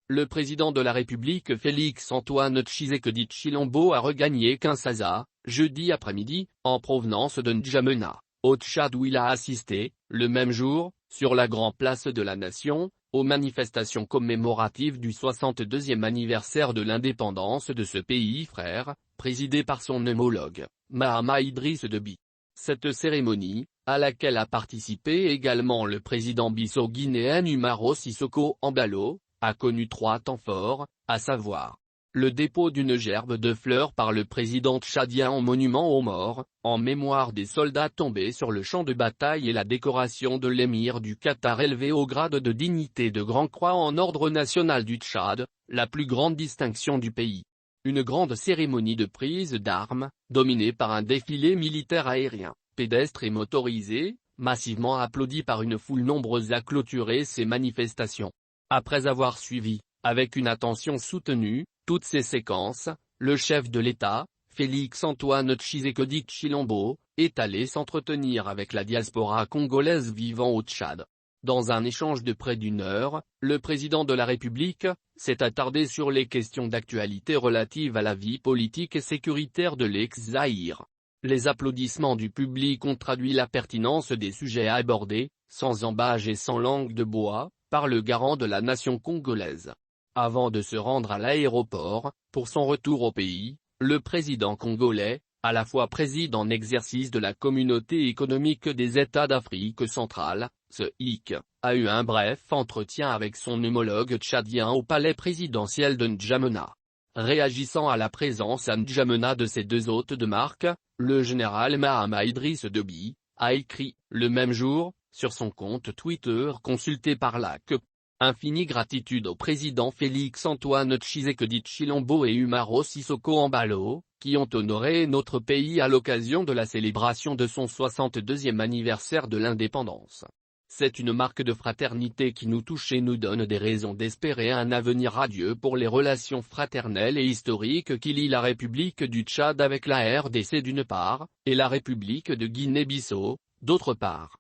le président de la République Félix-Antoine Tshisekedi Tshilombo a regagné Kinshasa, jeudi après-midi, en provenance de N'Djamena, au Tchad où il a assisté, le même jour, sur la grande place de la Nation, aux manifestations commémoratives du 62e anniversaire de l'indépendance de ce pays frère, présidé par son homologue, Mahama Idriss Déby. Cette cérémonie, à laquelle a participé également le président bissau-guinéen Umaro Sissoko Embalo, a connu 3 temps forts, à savoir le dépôt d'une gerbe de fleurs par le président tchadien en monument aux morts, en mémoire des soldats tombés sur le champ de bataille et la décoration de l'émir du Qatar élevé au grade de dignité de Grand Croix en ordre national du Tchad, la plus grande distinction du pays. Une grande cérémonie de prise d'armes, dominée par un défilé militaire aérien, pédestre et motorisé, massivement applaudi par une foule nombreuse a clôturé ces manifestations. Après avoir suivi, avec une attention soutenue, toutes ces séquences, le chef de l'État, Félix-Antoine Tshisekedi Tshilombo, est allé s'entretenir avec la diaspora congolaise vivant au Tchad. Dans un échange de près d'1 heure, le président de la République s'est attardé sur les questions d'actualité relatives à la vie politique et sécuritaire de l'ex-Zaïre. Les applaudissements du public ont traduit la pertinence des sujets abordés, sans embâche et sans langue de bois, par le garant de la nation congolaise. Avant de se rendre à l'aéroport, pour son retour au pays, le président congolais, à la fois président en exercice de la Communauté économique des États d'Afrique centrale, CEIC, a eu un bref entretien avec son homologue tchadien au palais présidentiel de N'Djamena. Réagissant à la présence à N'Djamena de ses 2 hôtes de marque, le général Mahama Idriss Déby a écrit, le même jour, sur son compte Twitter consulté par la CEP. Infinie gratitude au président Félix-Antoine Tshisekedi Tshilombo et Umaro Sissoko Embalo, qui ont honoré notre pays à l'occasion de la célébration de son 62e anniversaire de l'indépendance. C'est une marque de fraternité qui nous touche et nous donne des raisons d'espérer un avenir radieux pour les relations fraternelles et historiques qui lient la République du Tchad avec la RDC d'une part, et la République de Guinée-Bissau, d'autre part.